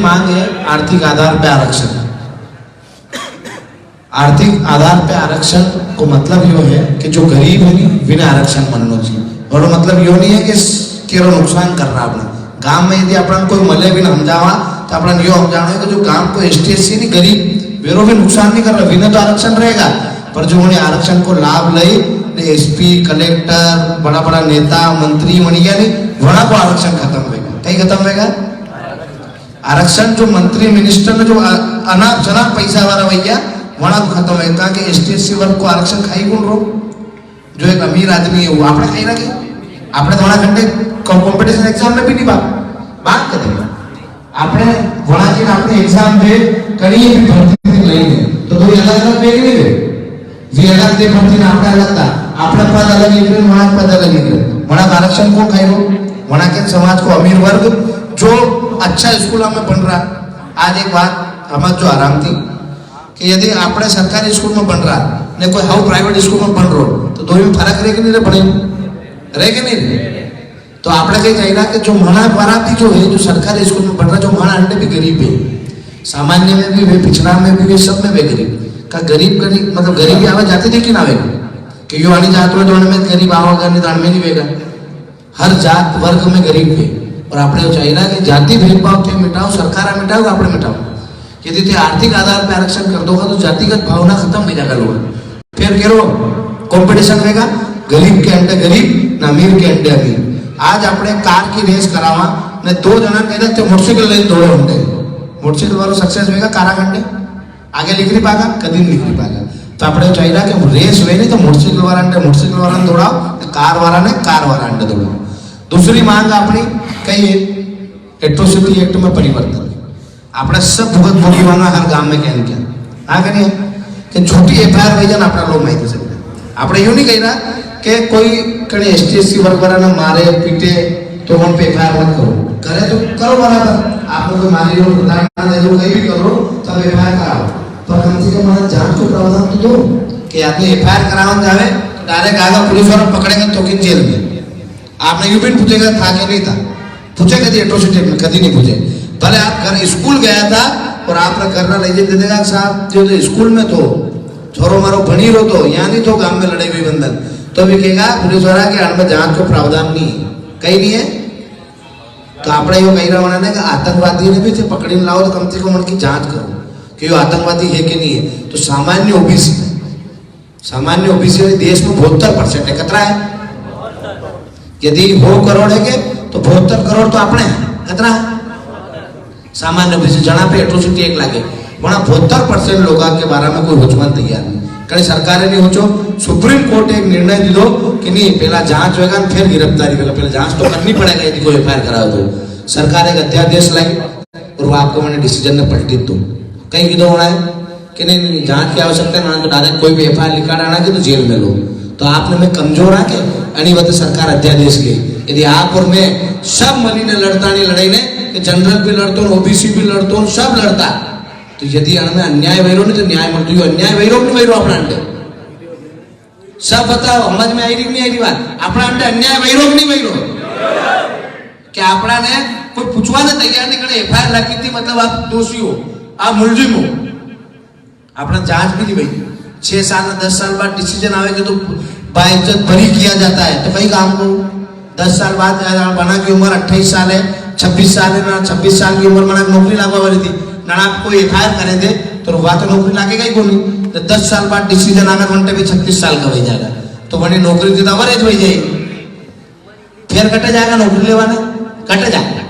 मांग है आर्थिक आधार पे आरक्षण। आर्थिक आधार पे आरक्षण को मतलब यो है कि जो गरीब है बिना आरक्षण बनना चाहिए। और मतलब यो नहीं है कि केरो नुकसान कर रहा अपना गांव में यदि अपना कोई मले भी समझावा तो अपना यो समझाना है कि जो गांव को एसटी नहीं गरीब वेरो भी नुकसान नहीं कर रहा बिना तो आरक्षण रहेगा। पर जो उन्हें आरक्षण को लाभ ले एसपी कलेक्टर बड़ा बड़ा नेता मंत्री बन गया नहीं वहां को आरक्षण खत्म होगा। कहीं खत्म होगा आरक्षण जो मंत्री मिनिस्टर ने जो अनाप शनाप पैसा वाला भैया वहां को खत्म होगा कि एसटी वर्ग को आरक्षण खाई कौन रो जो एक अमीर आदमी है वो आपने खाई रखे आपने थोड़ा घंटे कॉम्पिटिशन एग्जाम में भी नहीं बात करेंगे आपने वहां की आपने एग्जाम दे कहीं भी भर्ती नहीं है तो दो अलग अलग बेग नहीं दे जी अलग दे भर्ती ना आपने अलग था आपने पद अलग निकले वहां पद अलग निकले वहां आरक्षण को खाई रो वहां के समाज को अमीर वर्ग जो अच्छा स्कूल में बन रहा। आज एक बात हमारे जो आराम थी कि यदि आपने सरकारी स्कूल में बन रहा ने कोई हाउ प्राइवेट स्कूल में बन रो तो दोनों में फर्क रहे कि नहीं बने रहे कि नहीं तो आपने कहीं चाहिए कि जो मना वाला भी जो है जो सरकारी स्कूल में बन रहा जो मना अंडे भी गरीब है सामान्य में भी वे पिछड़ा में भी वे सब में वे गरीब का गरीब मतलब गरीबी आवाज जाती थी कि ना आवेगा कि यो आनी जात में गरीब आवागा नहीं दान में नहीं वेगा हर जात वर्ग में गरीब है। और आपने चाहिए कि जाति भेदभाव के मिटाओ सरकार मिटाओ आपने मिटाओ यदि ते आर्थिक आधार पर आरक्षण कर दोगा तो जातिगत भावना खत्म हो जाएगा लोग फिर कह कॉम्पिटिशन रहेगा गरीब के अंडे गरीब ना अमीर के अंडे अमीर। आज अपने कार की रेस करावा ने दो जना कहते थे मोटरसाइकिल लेने दौड़े होंगे मोटरसाइकिल वालों सक्सेस होगा कारा घंटे आगे लिख नहीं पाएगा कभी नहीं लिख नहीं पाएगा। तो अपने चाहिए कि रेस हुए नहीं तो मोटरसाइकिल वाला अंडे मोटरसाइकिल वाला ने दौड़ाओ कार वाला ने कार वाला अंडे दौड़ाओ। दूसरी मांग अपनी कही है एट्रोसिटी एक्ट में परिवर्तन अपने सब भुगत भोगीवाना हर गांव में क्या क्या हाँ कहीं कि छोटी एफआईआर वही जान अपना लोग माहिती सकते આપણે એવું નહીં કહીરા કે કોઈ કણે એસટી વર્ગ વાળાને મારે પીટે તો પણ पे एफआईआर मत करो करे तो करो बराबर आपको कोई मारी लो प्रताड़ना दे दो कहीं भी करो तब एफआईआर कराओ पर कम से कम हमारा जांच को प्रावधान तो दो कि आदमी एफआईआर कराने जावे डायरेक्ट आगे पुलिस वाले पकड़ेंगे तो किन जेल में आपने यूं भी पूछेगा था कि नहीं था पूछे कभी एट्रोसिटी में कभी नहीं पूछे भले आप घर स्कूल गया था और आपने घर ना ले दे देगा साहब जो स्कूल में तो छोरो मारो भणी रो तो यहाँ नहीं तो गांव में लड़ाई हुई बंधन तो भी कहेगा पुलिस वाला कि हमें जांच को प्रावधान नहीं कहीं नहीं है। तो आपने यो कही रहा होना कि आतंकवादी ने भी पकड़ी लाओ तो कम से कम उनकी जांच करो कि वो आतंकवादी है कि नहीं है। तो सामान्य ओबीसी देश में 72% है कतरा है यदि 100 करोड़ है के तो 72 करोड़ तो अपने कतरा सामान्य ओबीसी जना पे एट्रोसिटी एक लागे वहाँ 72% लोगों के बारे में कोई होचवान तैयार नहीं कहीं सरकार नहीं होचो सुप्रीम कोर्ट एक निर्णय दी दो कि नहीं पहला जांच होगा फिर गिरफ्तारी होगा पहले जांच तो करनी पड़ेगा यदि कोई एफआईआर कराओ तो सरकार एक अध्यादेश लाई और वो आपको मैंने डिसीजन ने पलटी दो कहीं की दो होना है कि नहीं जांच की आवश्यकता है तो डायरेक्ट कोई भी एफआईआर लिखा आना के तो जेल में लो तो आपने मैं कमजोर आके अनिवार्य सरकार अध्यादेश ली यदि आप और मैं सब मली ने लड़ता नहीं लड़ाई ने कि जनरल भी लड़तो ओबीसी भी लड़तो सब लड़ता तो यदि हमें अन्याय वैरो नहीं तो न्याय मिलती है अन्याय वैरो नहीं वैरो अपना अंडे सब बताओ समझ में आई रही नहीं आई रही बात अपना अंडे अन्याय वैरो नहीं वैरो क्या अपना ने कोई पूछवा ने तैयार नहीं करे एफआईआर लगी थी मतलब आप दोषी हो आप मुलजिम हो अपना जांच भी नहीं भाई 6 साल 10 साल बाद डिसीजन आवेगा तो बाइज्जत बरी किया जाता है तो कहीं काम को 10 साल बाद बना की उम्र 28 साल है 26 साल है ना 26 साल की उम्र मना नौकरी लागवा वाली थी ना आपको एफआईआर करे दे तो वह तो नौकरी लागेगा ही कोई तो 10 साल बाद डिसीजन आगे घंटे भी 36 साल का हो जाएगा तो वही नौकरी थी तो वरेज हो जाएगी फिर कटे जाएगा नौकरी लेवाने कटे जाएगा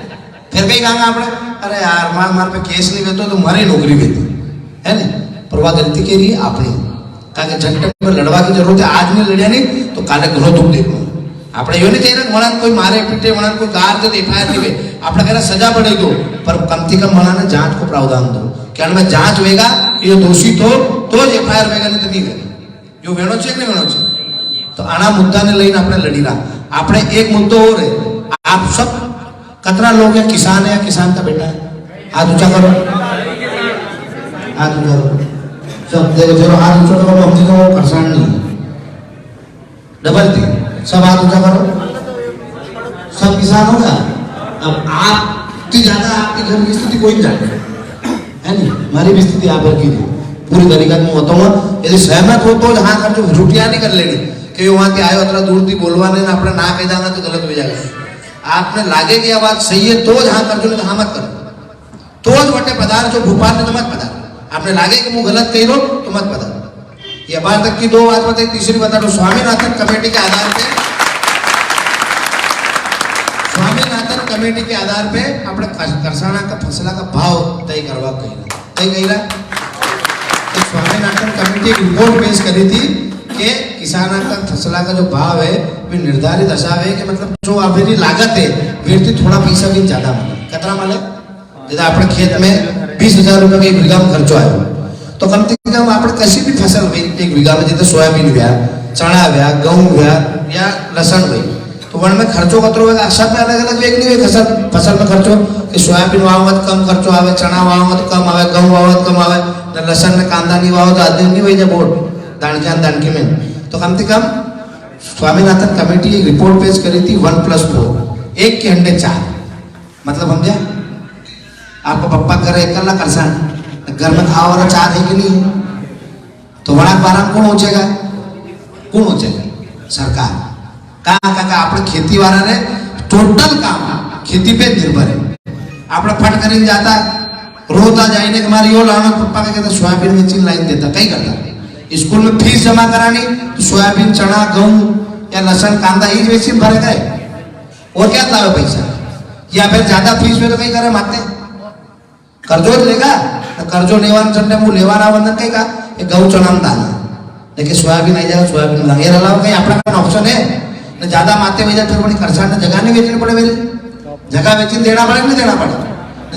फिर कहीं कहेंगे आपने अरे यार मार पे केस नहीं देते तो मारे नौकरी देती है ना पर वह गलती के लिए आपने कहा कि झंडे पर लड़वा की जरूरत है आज नहीं लड़िया नहीं तो काले घणो दुख देखो આપણે એવું નહીં કહી રહ્યા વણાને કોઈ મારે પીટે વણાને કોઈ કાર દે એફઆઈઆર દેવે આપણે कहना सजा बढ़ाई दो पर कम से कम वणाने जांच को प्रावधान दो क्या में जांच होएगा ये दोषी तो एफआईआर होएगा नहीं तो नहीं करे जो वेणो છે કે નહીં વેણો છે तो आना मुद्दा ने लઈને આપણે લડી રહ્યા આપણે एक मुद्दो और है आप सब कतरा लोग हैं किसान है या किसान का बेटा है हाथ ऊंचा करो हाथ ऊंचा करो सब देखो चलो हाथ ऊंचा करो हमसे तो परेशान नहीं डबल थी सब हाथ ऊंचा करो सब किसान होगा। अब आप इतनी ज्यादा आपके घर की स्थिति कोई नहीं जाने, है नहीं? हमारी भी स्थिति यहाँ पर की थी पूरी तरीका में बताऊंगा। यदि सहमत हो तो हाँ कर जो झूठिया नहीं कर लेनी कि वहां से आयो अतरा दूर थी बोलवा नहीं ना अपने ना कह जाएगा तो गलत हो जाएगा। आपने लागे कि यह बात सही है तो हाँ कर जो, हाँ मत करो। तो बटे पदार्थ जो भोपाल में तो मत पदार्थ, आपने लागे कि मैं गलत कही रो तो मत पदार्थ। ये बात तक की दो बात बताई, तीसरी बता दो। स्वामीनाथन कमेटी के आधार पे, स्वामीनाथन कमेटी के आधार पे अपने करसाना का फसला का भाव तय करवा कही स्वामीनाथन कमेटी एक रिपोर्ट पेश करी थी कि किसाना का फसला का जो भाव है वे निर्धारित असावे कि मतलब जो आपकी लागत है वे थोड़ा पैसा भी ज्यादा मिले। कितना मिले? जैसे अपने खेत में 20,000 रुपये का एक बीघा में खर्चो आयो तो कम से कम आपने किसी भी फसल हुई एक बीघा में, जैसे सोयाबीन हुआ, चना हुआ, गेहूं हुआ या लसन हुई, तो वन में खर्चो कतरो होगा। सब में अलग अलग वेग नहीं हुए फसल में खर्चो कि सोयाबीन वाव तो कम खर्चो आवे, चना वाव तो कम आवे, गेहूं वाव तो कम आवे, लसन में कांदा नहीं वाव तो आदमी नहीं वही जब बोर्ड दानकी में। तो कम से कम स्वामीनाथन कमेटी एक रिपोर्ट पेश करी थी 1+4, 1 के अंडे 4, मतलब समझे? आपका पप्पा कर एकला करसान घर में खाओ वाला 4 है कि नहीं है? तो बड़ा बारा कौन होचेगा? कौन होचेगा? सरकार। कहा अपने खेती वाला ने टोटल काम खेती पे निर्भर है। अपना फट करीन जाता रोता जाइने के हमारी यो लाना पप्पा का कहता सोयाबीन में चीन लाइन देता, कहीं करता स्कूल में फीस जमा करानी तो सोयाबीन, चना, गेहूं या लसन, कांदा ये वैसे भरे गए और क्या लावे पैसा, या फिर ज्यादा फीस में तो कहीं करे माते कर्जो लेगा। कर्जो लेवान चंडे मुंह लेवाना वंदन कहीं का गहू चना में दाना, लेकिन सोयाबीन आई जाएगा, सोयाबीन में ये अलावा कहीं अपना ऑप्शन है न? ज्यादा माते में जाते बड़ी करसान ने जगह नहीं बेचनी पड़े, मेरे जगह बेचने देना पड़े नहीं देना पड़े,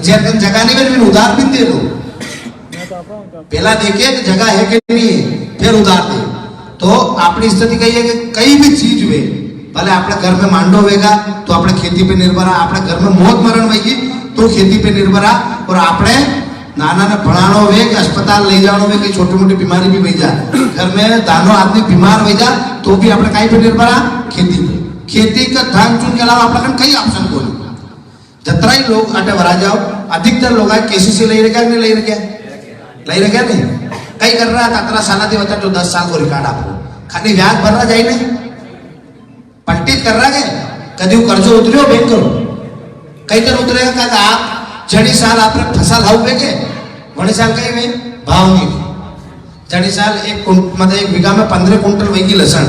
जगह नहीं बेच उधार भी दे दो, पहला देखिए कि जगह है कि नहीं है फिर उधार दे। तो अपनी स्थिति कही है कि कई भी चीज हुए भले अपने घर में मांडो होगा तो अपने खेती पे निर्भर है, अपने घर में मौत मरण होगी तो खेती पे निर्भर है, और अपने नाना ने भणानो हुए कि अस्पताल ले जानो हुए कि छोटी मोटी बीमारी भी भेजा, घर में दानो आदमी बीमार हो जा तो भी अपने कहीं पे निर्भर है? खेती पे। खेती का धान चुन के अलावा अपने कई ऑप्शन बोले जतरा ही लोग अटे भरा जाओ, अधिकतर लोग केसीसी ले रखे नहीं ले रखे नहीं कई कर रहा था 17 साल थी बच्चा तो 10 साल को रिकॉर्ड आपको खाली ब्याज भर रहा जाए नहीं पलटी कर रहा है कभी कर्जो उतरे हो बैंक करो कई तर उतरेगा का आप जड़ी साल आपने फसल हाउ पे के वही साल कहीं में भाव नहीं जड़ी साल मतलब एक बीघा में 15 कुंटल वही लसन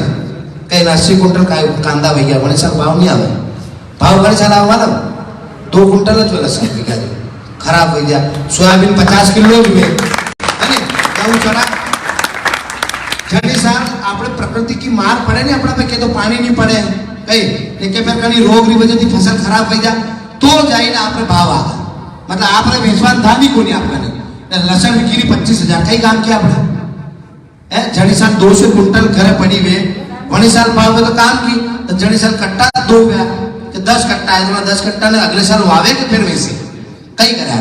कहीं 80 कुंटल कांदा भैया वही साल भाव नहीं आवे। भाव बड़े साल आवा ना 2 कुंटल जो लसन बीघा जो खराब हो गया। सोयाबीन 50 किलो भी है गेहूं चना जड़ी साल आपने प्रकृति की मार पड़े नहीं अपना पे के तो पानी नहीं पड़े कहीं लेकिन फिर कहीं रोग की वजह से फसल खराब हो जा तो जाए ना आपने भाव आ मतलब आपने बेचवान था भी कोई आपने लसन बिकी 25,000 कई काम किया आपने जड़ी साल 200 कुंटल घरे पड़ी हुए वही साल भाव में तो काम की तो जड़ी साल कट्टा 2 गया कि 10 कट्टा है 10 कट्टा ने अगले साल वावे कि फिर वैसे कई करा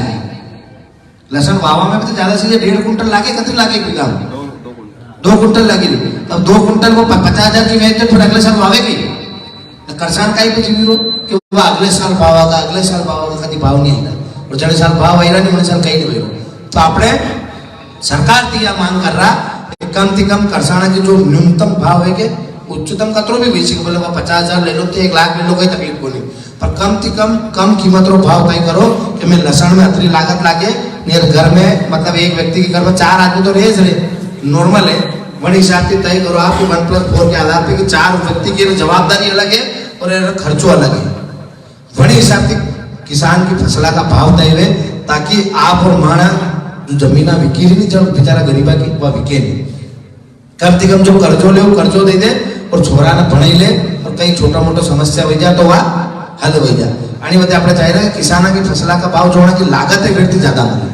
लसन वावा में भी तो ज्यादा से 1.5 कुंटल लागे कितने लागे बीघा 2 कुंटल लगे तब 2 कुंटल वो 50,000 की बेचते फिर अगले साल वावेगी करसान का ही कुछ नहीं कि वो अगले साल भाव आगा अगले साल भाव आगा कभी भाव नहीं आएगा और जड़े साल भाव आएगा नहीं उन्हें साल कहीं नहीं होगा। तो आपने सरकार की यह मांग कर रहा कि कम से कम करसाना की जो न्यूनतम भाव है कि उच्चतम कतरो भी बेची बोले 50,000 ले लो तो 1 लाख ले लो कोई तकलीफ को नहीं पर कम से कम कीमत रो भाव तय करो कि मैं लसन में अतरी लागत लागे मेरे घर में मतलब एक व्यक्ति के घर में 4 आदमी तो रेज रहे नॉर्मल है वही हिसाब से तय करो आप 1+4 के आधार पे कि 4 व्यक्ति की जवाबदारी अलग है और खर्चो अलग है वही हिसाब से किसान की फसला का भाव तय हुए ताकि आप और माना जो जमीना बिकी नहीं जब बेचारा गरीबा की वह बिके नहीं कम से कम जो कर्जो ले वो कर्जो दे दे और छोरा ने भणाई ले और कहीं छोटा मोटा समस्या हो जाए तो वह हल हो जाए आणि मध्ये આપણે ચાહી રહ્યા किसाना की फसला का भाव जोड़ने की लागत है व्यक्ति ज्यादा मिले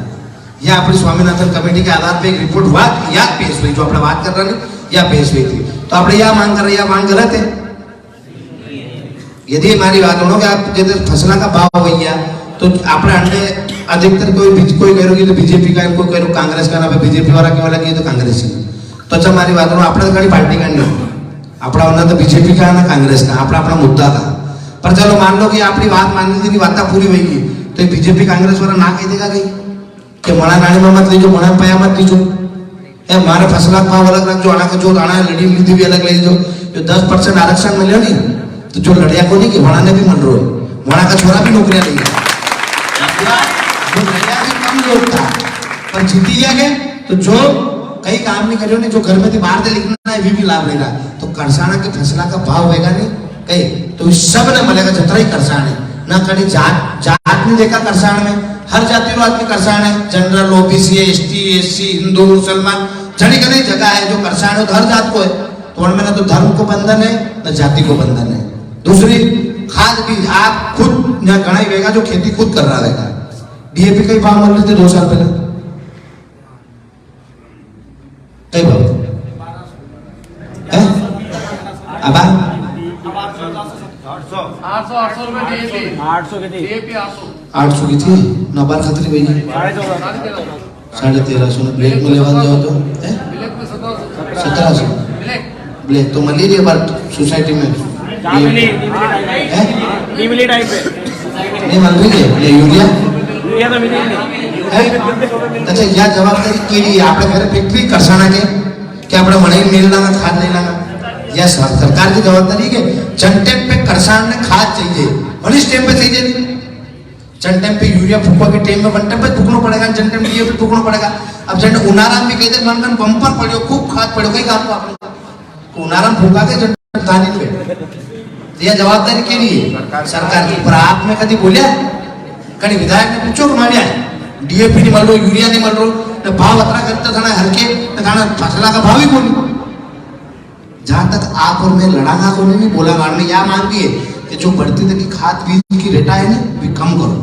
यह अपनी स्वामीनाथन कमेटी के आधार पर एक रिपोर्ट हुआ या पेश हुई जो अपने बात कर रहे हैं या पेश हुई थी तो अपने यह मांग कर रहे हैं मांग गलत है। यदि हमारी बात हो कि आप जैसे फसला का भाव हो गया तो अपने अंडे अधिकतर कोई कह तो बीजेपी का कोई कह कांग्रेस का ना बीजेपी वाला के वाला की तो कांग्रेस तो अच्छा हमारी बात हो अपने कड़ी पार्टी का नहीं अपना होना तो बीजेपी का ना कांग्रेस का अपना अपना मुद्दा था पर चलो मान लो कि अपनी बात मान लीजिए बात पूरी होगी तो बीजेपी कांग्रेस वाला ना कही देगा कहीं कि मणा नानी में मत लीजो, मणा पाया मत लीजो, मारे फसला भाव अलग रखो, आना का जो आना लड़ी लीधी भी अलग ले लीजो। जो 10% आरक्षण मिले नहीं तो जो लड़िया को नहीं कि वहां ने भी मन रो, वहां का छोरा भी नौकरियां नहीं जो लड़िया भी कम लोग था पर जीती गया के तो जो कई काम नहीं करियो ने जो घर में थी बाहर से लिखना है भी लाभ लेगा। तो करसाना के फसला का भाव होगा नहीं कहीं तो इस सब ने मिलेगा जतरा ही करसान है ना कहीं जात नहीं देखा करसान में, हर जाति रो आदमी करसान है, general OBC ST SC Hindu मुसलमान जनी का नहीं जगह है जो करसान है तो हर जात को है। तो उनमें ना तो धर्म को बंधन है ना जाति को बंधन है। दूसरी खाद भी आप खुद यहाँ गणाई रहेगा जो खेती खुद कर रहा रहेगा। डीएपी कई भाव मिल रहे थे 2 साल पहले, कई भाव अब 800 की थी नबार खतरी भाई 1350 ब्लैक में लेवा जाओ तो 1700 ब्लैक तो मलेरिया बार सोसाइटी में नहीं मिल रही है यूरिया अच्छा या जवाबदारी केली આપણે ઘરે ફેક્ટરી કરસાણા કે આપણે મણાઈ મેલના ખાદ લઈ લાના या सरकार की जवाबदारी है कि जन टाइम पे करसान ने खाद चाहिए और इस टाइम पे चाहिए नहीं। जन टाइम पे यूरिया फूकवा के टाइम में वन टाइम पे फूकना पड़ेगा, जन टाइम डीएपी फूकना पड़ेगा। अब जन उनाराम भी कहते मन मन बम्पर पड़ियो खूब खाद पड़ियो कई काम को आपने उनाराम फूका के जन खाद नहीं पे यह जवाबदारी के लिए सरकार की। पर आपने कभी बोलिया कहीं विधायक ने पूछो मारिया डीएपी नहीं मिल रो यूरिया नहीं मिल रो न भाव अतरा करता था ना हल्के न खाना फसला का भाव ही बोली। जहां तक आप और मैं लड़ाना को नहीं बोला मारने या मांगी है कि जो बढ़ती तक खाद बीज की रेटा है ना भी कम करो,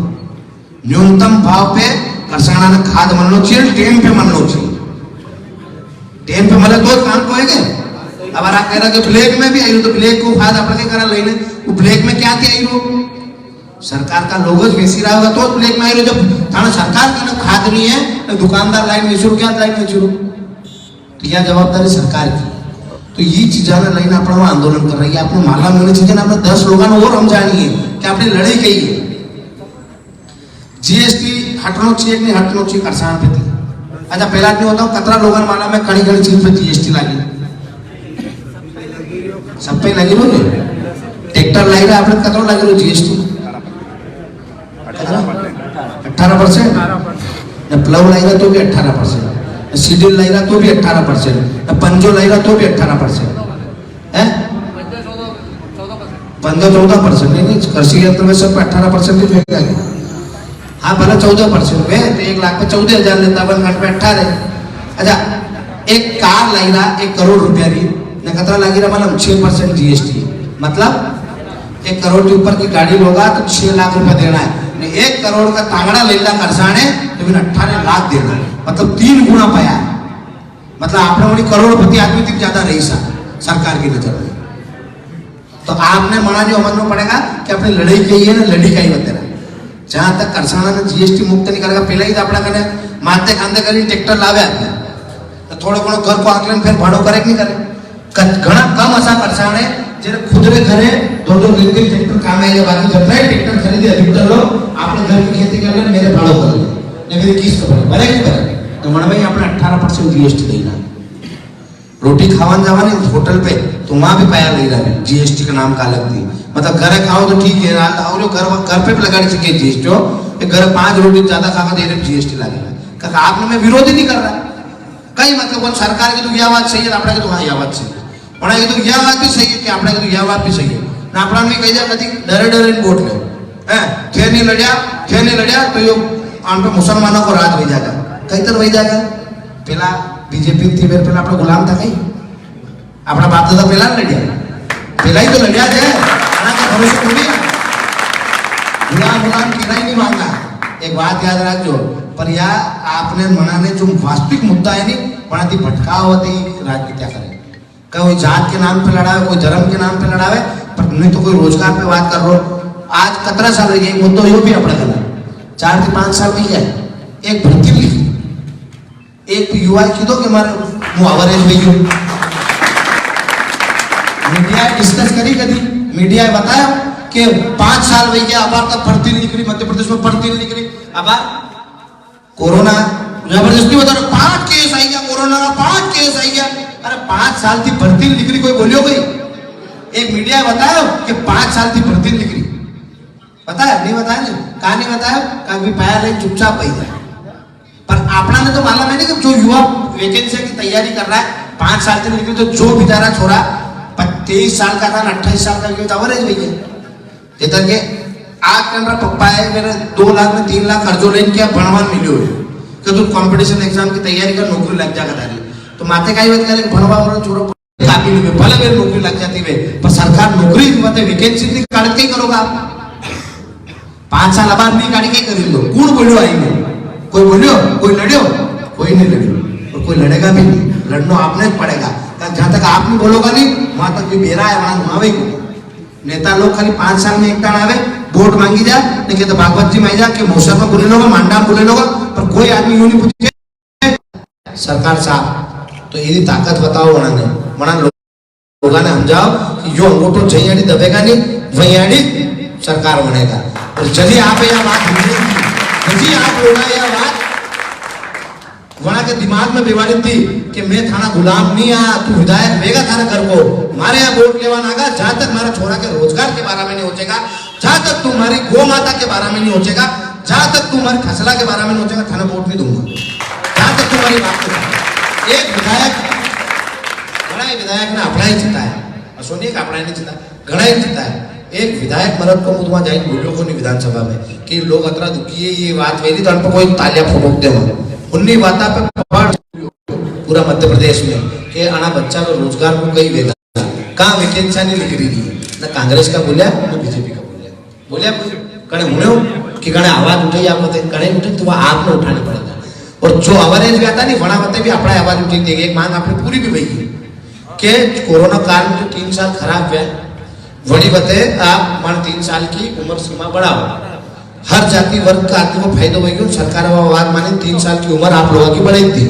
न्यूनतम भाव पे करसाना ने खाद मिलना चाहिए, टाइम पे मिलना चाहिए। टाइम पे मिले तो काम को है के अब आप कह रहे कि ब्लैक में भी आई तो ब्लैक को खाद अपने करा लेने वो ब्लैक में क्या थी आई रो सरकार का लोगो बेसी रहा होगा तो ब्लैक में आई रो। जब थाना सरकार की ना खाद नहीं है तो दुकानदार लाइन में शुरू क्या लाइन में शुरू तो यह जवाबदारी सरकार की। तो ये चीजा लઈને આપણે आंदोलन कर रही है। आपने माला मिलनी चाहिए ना, આપણે 10 लोगों और समझानी है कि आपने लड़ाई कही है। जीएसटी हटनो चाहिए नहीं हटनो चाहिए करसान पे थी। अच्छा पहला नहीं होता कतरा लोगों माला में कड़ी कड़ी चीज पे जीएसटी लगी सब पे लगी लो ट्रैक्टर लाई रहा आपने कतरा लगी लो जीएसटी 18%, प्लव लाई रहा तो भी 18%, सीडील लाई रहा तो भी 18%, पंजो लाई रहा तो भी 18% है 15-14% नहीं कृषि यंत्र में सब 18% ही फेंका गया। हाँ भले 14% में तो 1 लाख पे 14,000 लेता 1 घंटे पे 18। अच्छा एक कार लाई रहा 1 करोड़ रुपया री न कतरा लगी रहा मतलब 6% जीएसटी मतलब 1 करोड़ के ऊपर की गाड़ी होगा तो 6 लाख रुपया देना है। 1 करोड़ का तांगड़ा लेला करसान है तो फिर 18 लाख देना मतलब 3 गुना पाया। मतलब आपने बड़ी करोड़पति आदमी तक ज्यादा रही सरकार की नजर में। तो आपने मना जो समझना पड़ेगा कि अपनी लड़ाई की है ना लड़ी का ही बतेरा। जहां तक करसाना ने जीएसटी मुक्त नहीं करेगा पहले ही तो अपना कने माते खांदे करी ट्रैक्टर लावे तो थोड़े घणो घर को आकलन फिर भाड़ो करे नहीं करे घना कम ऐसा करसान है जेने खुद रे घरे 2-3 ट्रैक्टर काम आएगा। बाकी जब मैं ट्रैक्टर खरीदे अधिकतर लोग अपने घर की खेती कर ले मेरे भाड़ो कर ले ने मेरी किस्त भरे भरे की भरे तो मन भाई अपने 18% जीएसटी देना। रोटी खावन जावानी होटल पे तो वहां भी पाया ले रहा है जीएसटी का नाम का अलग थी। मतलब घर खाओ तो ठीक है और घर पे भी लगा सके जीएसटी घर 5 रोटी ज्यादा खा दे रहे जीएसटी लगेगा। आपने मैं विरोध ही नहीं कर रहा कई मतलब सरकार की तो यह बात सही है अपने की तो हाँ यह बात सही है પણ કીધું યા વાત બી સહી है कि આપણે કીધું યા વાત બી સહી है ને આપણા બી કહી જાય કદી ડરે વોટ લે હે थे नहीं लड़या तो यो आन पे मुसलमानों को राज वही जाएगा कई तरह वही जाएगा। पहला बीजेपी थी फिर पहला अपना गुलाम था कहीं अपना बाप दादा पहला लड़िया पहला ही तो लड़िया जाए आना का भरोसा थोड़ी गुलाम किराया नहीं मांगा। एक बात याद रखो पर या आपने मनाने जो वास्तविक मुद्दा है नहीं बनाती भटकाव होती राजनीतिया करे कोई जात के नाम पे लड़ावे कोई धर्म के नाम पे लड़ावे पर नहीं तो कोई रोजगार पे बात कर रो। आज 17 साल हो गए मुद्दों यो भी अपने करना 4 से 5 साल में है एक भर्ती लिखी एक युवा की दो कि हमारे मुआवरेज में मीडिया डिस्कस करी कभी मीडिया बताया कि 5 साल वही गया अबार तक भर्ती नहीं निकली, मध्य प्रदेश में भर्ती नहीं निकली। अबार कोरोना जबरदस्ती बता रहा 5 केस आई गया, कोरोना का 5 केस आई गया। अरे 5 साल की भर्ती नहीं निकली, कोई बोलियो गई? एक मीडिया बताया कि 5 साल की भर्ती नहीं निकली, बताया नहीं? बताया नहीं, कहा नहीं बताया? कहा भी पाया नहीं, चुपचाप बही जाए। पर अपना ने तो मालूम है नहीं कि जो युवा वैकेंसी की तैयारी कर रहा है 5 साल से निकली, तो जो बेचारा छोरा 23 साल का था ना 28 साल का अवरेज भैया जितना के आज कर पप्पा है मेरे 2 लाख में 3 लाख कर्जो लेन किया भणवान मिलो कि तू कंपटीशन एग्जाम की तैयारी कर, नौकरी लग जाएगा तारी। तो माथे का ही बात करें भणवा और छोरो काफी नहीं भले मेरी नौकरी लग जाती है, पर सरकार नौकरी मतलब वैकेंसी नहीं काट के करोगा आप 5 साल बाद नहीं काटी के कर लो। कौन बोलो आई में? कोई बोलियो? कोई लड़ियो? कोई नहीं लड़ियो, और कोई लड़ेगा भी नहीं। लड़ना आपने पड़ेगा। जहां तक आप नहीं बोलोगा नहीं वहां तक भी बेरा है, वहां घुमावे को नेता लोग खाली 5 साल में एक टाण आवे वोट मांगी जा, नहीं तो भागवत जी माई जा के मौसम में बोले लोग मांडा बोले लोग, पर कोई आदमी यूं नहीं पूछे सरकार साहब तो यदि ताकत बताओ उन्होंने मना लोगों ने समझाओ कि यो अंगूठो जही दबेगा नहीं वही आड़ी सरकार बनेगा। और यदि आप यह बात यदि आप लोग यह बात वहां के दिमाग में बीमारी थी कि मैं थाना गुलाम नहीं आ, तू विधायक वेगा थाना घर को मारे यहाँ वोट लेवा नागा, जहां तक हमारा छोरा के रोजगार के बारे में नहीं होचेगा, जहां तक तुम्हारी गौ माता के बारे में नहीं होचेगा, जहां तक तुम्हारी फसला के बारे में नहीं होचेगा, थाना वोट नहीं दूंगा। जहां तक तुम्हारी बात नहीं। एक विधायक घना विधायक ने अपना ही जीता है, सोनी का अपना नहीं जीता, घना ही जीता है। एक विधायक मरद को मुझे जाए बोलियो को नहीं विधानसभा में कि लोग अतरा दुखी है ये बात वेरी तो उनको कोई तालियां फूक दे उन्नी बात पे पूरा मध्य प्रदेश में कि आना बच्चा को रोजगार को कई वेगा कहाँ वैकेंसी नहीं लिख रही है ना कांग्रेस का बोलिया ना बीजेपी का बोलिया कड़े हुए कि कड़े आवाज उठे आप कड़े उठे तो वह आपने उठानी पड़ेगा। और जो अवरेज आता नहीं वना बते भी अपना आवाज उठी देगी। एक मांग आपने पूरी भी भई कि कोरोना काल में जो 3 साल खराब हुआ वही बते आप मान 3 साल की उम्र सीमा बढ़ाओ, हर जाति वर्ग का आदमी को फायदा होगी। सरकार आवाज माने 3 साल की उम्र आप लोगों की बढ़ाई थी,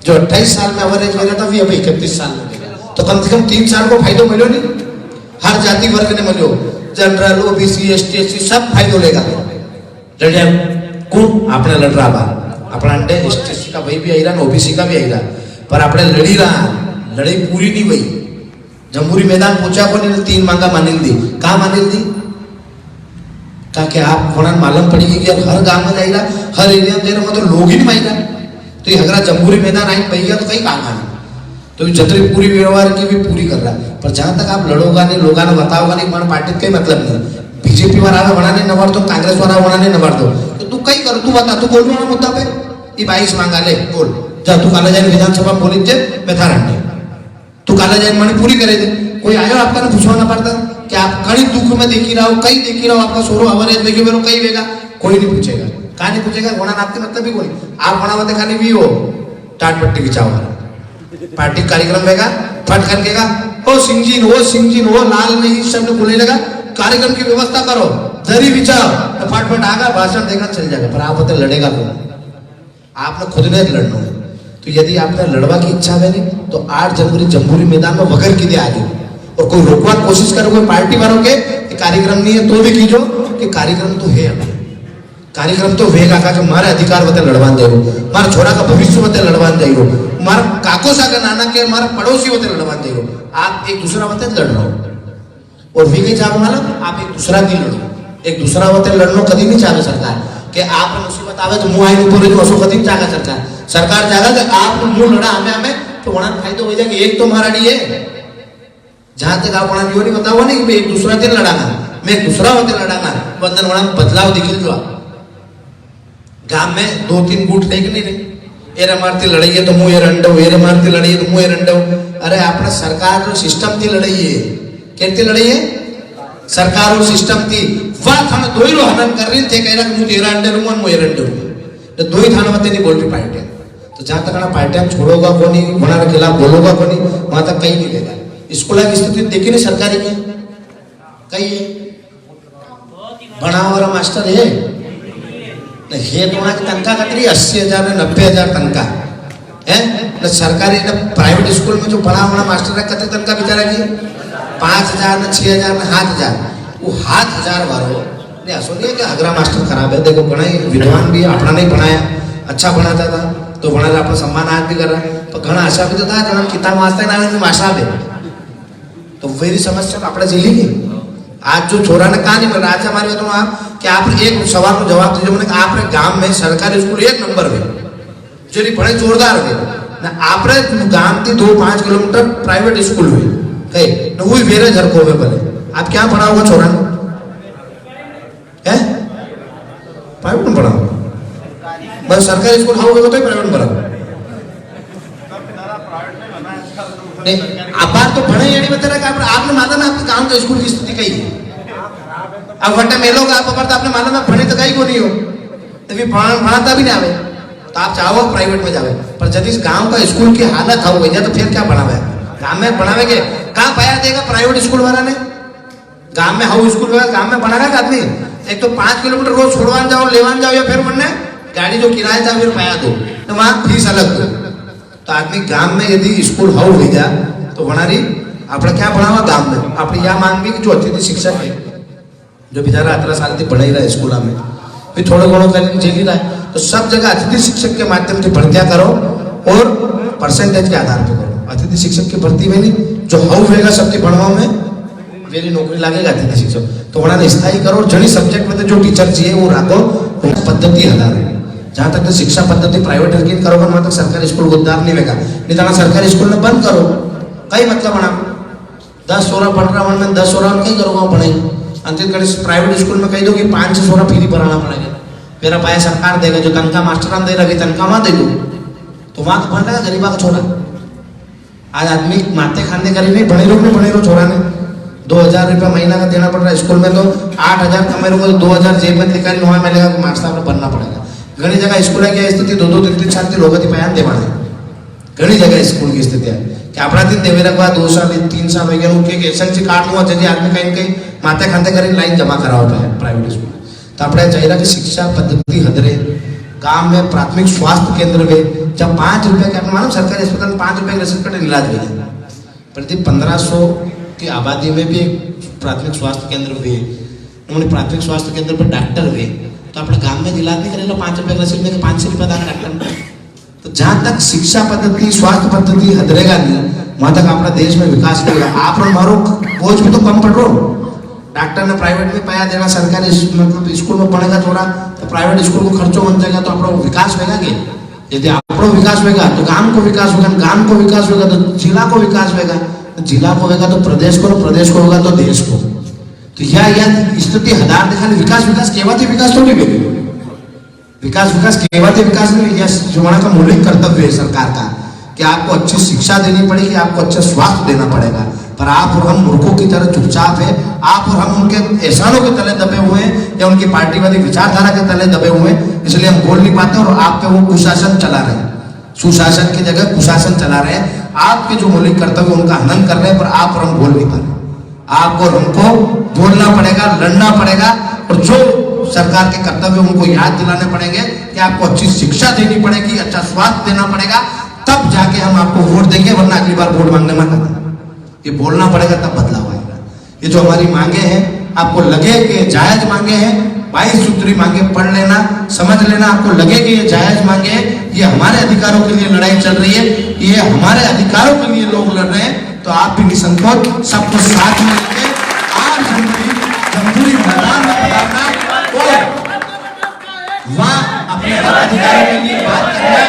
जो 28 साल में अवरेज मिला था अभी 31 साल में मिला, तो कम से कम 3 साल को फायदा मिलो नहीं, हर जाति वर्ग ने मिलो, जनरल ओबीसी एसटी एससी सब फायदा लेगा। लड़िया कौन अपने लड़ रहा बात अपना अंडे एसटी का वही भी आई रहा ओबीसी का भी आई रहा, पर अपने लड़ी रहा लड़ाई पूरी नहीं हुई। जमहूरी मैदान पहुंचा को नहीं 3 मांगा मानिल दी, कहा मानिल दी ताकि आप कोणान मालूम पड़ेगी कि हर गांव में जाएगा हर एरिया में मतलब लोग ही नहीं मांगा, तो ये अगर जमहूरी मैदान आई पड़ गया तो कहीं काम आना, तो जतरी पूरी व्यवहार की भी पूरी कर रहा है। पर जहां तक आप लड़ोगा नहीं लोगों ने बताओगा नहीं मन पार्टी का मतलब नहीं, बीजेपी वाला बना नहीं नवार दो कांग्रेस वाला बना नहीं नवार दो, तो तू कहीं कर तू बता तू बोल रहा मुद्दा पे ये 22 मांगा ले बोल जा तू काला जाए विधानसभा बोली जे मैं था रंडे तू काला जाए मानी पूरी करे दे। कोई आयो आपका ना पूछवाना पड़ता कि आप कहीं दुख में देखी रहा हो कहीं देखी रहा हो आपका सोरो अवरेज देखिए मेरे कहीं वेगा, कोई नहीं पूछेगा, कहा नहीं पूछेगा वोना आपके मतलब भी कोई आप वोना मत खाली भी हो टाट पट्टी बिछाओ पार्टी कार्यक्रम रहेगा फट करकेगा ओ सिंह वो लाल में इस सब बोलने लगा कार्यक्रम की व्यवस्था करो दरी बिछाओ तो फटफट आगा भाषण देगा चल जाएगा, पर आप बता लड़ेगा कौन? आपने खुद ने लड़ना है। तो यदि आपने लड़वा की इच्छा है नहीं तो 8 जनवरी जमहूरी मैदान में वगैरह की दे आ जाओ, और कोई रोकवा कोशिश करो कोई पार्टी वालों के कि कार्यक्रम नहीं है तो भी कीजो कि कार्यक्रम तो है, कार्यक्रम तो वेगा का जो हमारे अधिकार बते लड़वान दे मारा छोरा का भविष्य बते लड़वान दे मारा काको सा का नाना के हमारा पड़ोसी बते लड़वान दे आप एक दूसरा बते लड़ रहे हो, और वे के चाहो मालूम आप एक दूसरा की लड़ो, एक दूसरा बते लड़नो कभी नहीं चाहे सरकार कि आप मुसीबत आवे तो मुंह आई ऊपर जो असो कभी चाहे सरकार चाहेगा कि आप मुंह लड़ा हमें तो वहां फायदा हो जाएगा। एक तो हमारा नहीं है जहां तक आप वहां नहीं बताओ नहीं कि एक दूसरा से लड़ाना मैं एक दूसरा होते लड़ाना बंधन वहां बदलाव दिखिल जो गांव में 2-3 गुट देख नहीं रहे एरे मारती लड़ाई है तो मुंह ये रंडो एरे मारती लड़ाई है तो मुंह ये रंडो। अरे आपने सरकार जो सिस्टम थी लड़ाई है कहती लड़ाई है सरकार और सिस्टम थी वह थाना दो ही हनन कर रही थे कह रहा मुझे तेरा अंडे लूंगा मुझे रंडे तो 2 ही थाना मत नहीं बोल रही पार्टियां, तो जहां तक पार्टियां छोड़ोगा को नहीं वहां खिलाफ बोलोगा को नहीं वहां तक कहीं नहीं लेगा। स्कूल की स्थिति देखी नहीं सरकारी की कहीं है बना वाला मास्टर है हे तो की तनख्वाह कतरी 80,000 ने 90,000 तनख्वाह है न सरकारी न प्राइवेट स्कूल में जो बड़ा वाला मास्टर है कतरी तनख्वाह बेचारा की 5,000 न 6,000 न 7,000 वो हाथ हजार वारो ने ऐसा नहीं है कि अगरा मास्टर खराब है। देखो घना विद्वान भी अपना नहीं पढ़ाया, अच्छा पढ़ाता था तो घना अपना सम्मान आज भी कर रहा है, पर घना आशा भी तो था जब किताब वाचता है ना आशा है तो वेरी समस्या આપણે झेली गई। आज जो छोरा ने कहा नहीं मिल रहा, आज हमारे बताऊँ आप कि आप एक सवाल को जवाब दीजिए मैंने आपने गांव में सरकारी स्कूल 1 नंबर में जो पढ़े जोरदार हुए ना आपने गांव थी 2-5 किलोमीटर प्राइवेट स्कूल हुई कहीं ना वही वेरे घर को में भले आप क्या पढ़ा होगा छोरा ने है प्राइवेट में पढ़ा होगा बस सरकारी स्कूल हाँ होगा तो प्राइवेट में पढ़ा नहीं आप बात तो पढ़े या नहीं बता रहा कि आपने माना ना आपके गांव के स्कूल की स्थिति कही है। अब वट्टा मेलोग आप पर आपने माना ना पढ़े तो कहीं को नहीं हो तो भी पढ़ाता भी नहीं आवे तो आप चाहो प्राइवेट में जावे पर यदि गांव का स्कूल की हालत हो गई तो फिर क्या बढ़ावे गांव में बढ़ावेंगे कहाँ पाया देगा प्राइवेट स्कूल वाला ने गांव में हाउ स्कूल वाला गांव में बढ़ागा का आदमी एक तो 5 किलोमीटर रोज छोड़वान जाओ लेवान जाओ या फिर बनने गाड़ी जो किराया था फिर पाया दो तो वहां फीस अलग दो तो आदमी गांव में यदि स्कूल हाउ हो गया तो वनारी अपने क्या बढ़ावा गांव में अपनी यह मांग भी कि जो अतिथि शिक्षक है जो बेचारा 18 साल से पढ़ाई रहा है स्कूल में फिर थोड़ा घोड़ों का झेल ही रहा है तो सब जगह अतिथि शिक्षक के माध्यम से भर्तियां करो और परसेंटेज के आधार पर करो। अतिथि शिक्षक की भर्ती में नहीं जो हाउ रहेगा सबके पढ़वाओं में मेरी नौकरी लगेगा अतिथि शिक्षक तो वहां स्थायी करो जनी सब्जेक्ट में जो टीचर चाहिए वो रखो पद्धति आधार जहां तक शिक्षा पद्धति प्राइवेट रखी करोगे वहां तक सरकारी स्कूल को उद्धार नहीं होगा नहीं तो सरकारी स्कूल में बंद करो कई मतलब बना 10-16-15 में 10-16 कहीं करोगे पढ़ाई अंतिम प्राइवेट स्कूल में कही दो कि 5 से 16 फीस भराना पड़ेगा मेरा पाया सरकार देगा जो तनख्वाह मास्टर दे रहा तनख्वाह वहां दे दो तो वहां तो पढ़ गरीबा का छोरा आज आदमी माते खाने गरीब नहीं बने रो छोरा ने 2000 रुपया महीना का देना पड़ रहा है स्कूल में तो 8000 कमे को 2000 जेब में निकाल वहां मिलेगा मास्टर में बनना पड़ेगा। घनी जगह स्कूल की स्थिति 2-3 साल की लोगों की बयान देवाने घनी जगह स्कूल की स्थिति है कि अपना दिन देवे रखवा 2 साल 3 साल हो गए एसएलसी कार्ड हुआ जल्दी आदमी कहीं माते खाते कर लाइन जमा करावता है प्राइवेट स्कूल तो अपने चाहिए कि शिक्षा पद्धति हदरे गांव में प्राथमिक स्वास्थ्य केंद्र में जब 5 रुपए के मालूम सरकारी अस्पताल में 5 रुपए रसीद कटे इलाज हुई प्रति 1500 की आबादी में भी एक प्राथमिक स्वास्थ्य केंद्र हुए उन्होंने प्राथमिक स्वास्थ्य केंद्र पर डॉक्टर हुए तो अपने गांव में इलाज नहीं करेगा 5 रुपए रसीद में 500 रुपया दाना डॉक्टर तो जहां तक शिक्षा पद्धति स्वास्थ्य पद्धति हदरेगा नहीं वहां तक अपना देश में विकास करेगा आप मारो बोझ भी तो कम पड़ रहा डॉक्टर ने प्राइवेट में पाया देना सरकारी मतलब स्कूल में पढ़ेगा थोड़ा तो प्राइवेट स्कूल को खर्चो बन जाएगा तो अपना विकास होगा कि यदि आपको विकास होगा तो गांव को विकास होगा गांव को विकास होगा तो जिला को विकास होगा तो जिला को होगा तो प्रदेश को होगा तो देश को तो यह स्थिति हजार दिखा विकास केवल विकास थोड़ी भी विकास केवल विकास नहीं यह जुड़ा का मौलिक कर्तव्य है सरकार का कि आपको अच्छी शिक्षा देनी पड़ेगी आपको अच्छा स्वास्थ्य देना पड़ेगा पर आप और हम मूर्खों की तरह चुपचाप है आप और हम उनके एहसानों के तले दबे हुए हैं या उनकी पार्टीवादी विचारधारा के तले दबे हुए हैं इसलिए हम बोल नहीं पाते और आप पे वो कुशासन चला रहे हैं सुशासन की जगह कुशासन चला रहे हैं आपके जो मौलिक कर्तव्य उनका हनन कर रहे हैं पर आप और हम बोल नहीं पा रहे आपको और हमको बोलना पड़ेगा लड़ना पड़ेगा और जो सरकार के कर्तव्य उनको याद दिलाने पड़ेंगे कि आपको अच्छी शिक्षा देनी पड़ेगी अच्छा स्वास्थ्य देना पड़ेगा तब जाके हम आपको वोट देंगे वरना अगली बार वोट मांगने में ये बोलना पड़ेगा तब बदलाव आएगा। ये जो हमारी मांगे हैं आपको लगे कि जायज मांगे हैं 22 सूत्री मांगे पढ़ लेना समझ लेना आपको लगे कि ये जायज मांगे हैं ये हमारे अधिकारों के लिए लड़ाई चल रही है ये हमारे अधिकारों के लिए लोग लड़ रहे हैं तो आप भी निसंकोच सबको साथ में लेके आज जमहूरी मैदान में पधारना और वहां अपने हक अधिकारों के लिए बात करना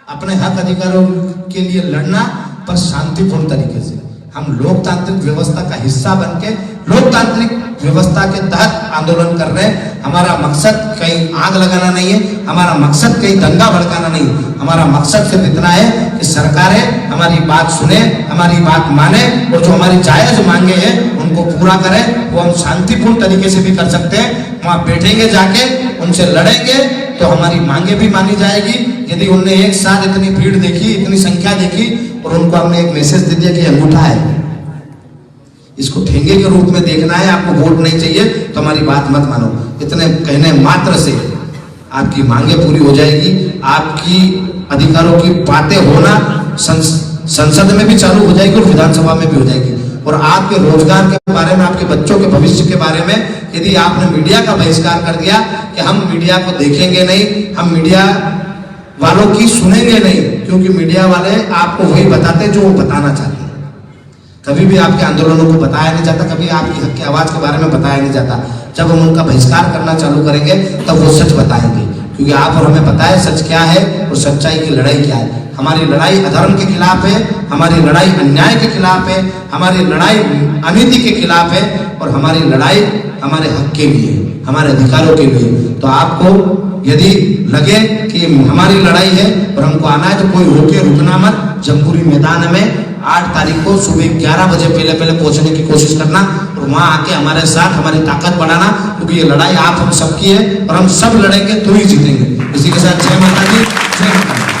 अपने हक अधिकारों के लिए लड़ना पर शांतिपूर्ण तरीके से हम लोकतांत्रिक व्यवस्था का हिस्सा बनके लोकतांत्रिक व्यवस्था के तहत आंदोलन कर रहे हैं हमारा मकसद कहीं आग लगाना नहीं है हमारा मकसद कहीं दंगा भड़काना नहीं हमारा मकसद सिर्फ इतना है कि सरकारें हमारी बात सुने हमारी बात माने और जो हमारी जायज मांगे हैं उनको पूरा करें वो हम शांतिपूर्ण तरीके से भी कर सकते हैं वहां बैठेंगे जाके उनसे लड़ेंगे तो हमारी मांगे भी मानी जाएगी यदि उनने एक साथ इतनी भीड़ देखी इतनी संख्या देखी और उनको हमने एक मैसेज दे दिया कि अंगूठा है इसको ठेंगे के रूप में देखना है आपको वोट नहीं चाहिए तो हमारी बात मत मानो इतने कहने मात्र से आपकी मांगे पूरी हो जाएगी आपकी अधिकारों की बातें होना संसद में भी चालू हो जाएगी और विधानसभा में भी हो जाएगी और आपके रोजगार के बारे में, आपके बच्चों के भविष्य के बारे में यदि आपने मीडिया का बहिष्कार कर दिया कि हम मीडिया को देखेंगे नहीं, हम मीडिया वालों की सुनेंगे नहीं, क्योंकि मीडिया वाले आपको वही बताते जो वो बताना चाहते हैं। कभी भी आपके आंदोलनों को बताया नहीं जाता, कभी आपकी हक की आवाज के बारे में बताया नहीं जाता। जब हम उनका बहिष्कार करना चालू करेंगे तब वो सच बताएंगे, क्योंकि आप और हमें पता है सच क्या है और सच्चाई की लड़ाई क्या है। हमारी लड़ाई अधर्म के खिलाफ है, हमारी लड़ाई अन्याय के खिलाफ है, हमारी लड़ाई अनीति के खिलाफ है, और हमारी लड़ाई हमारे हक के लिए, हमारे अधिकारों के लिए। तो आपको यदि लगे कि हमारी लड़ाई है और हमको आना है, तो कोई होके रुकना मत। जमहूरी मैदान में 8 तारीख को सुबह 11 बजे पहले पहुंचने की कोशिश करना और वहां आके हमारे साथ हमारी ताकत बढ़ाना, क्योंकि ये लड़ाई आप हम सबकी है और हम सब लड़ेंगे तो ही जीतेंगे। इसी के साथ जय माता दी, जय माता दी।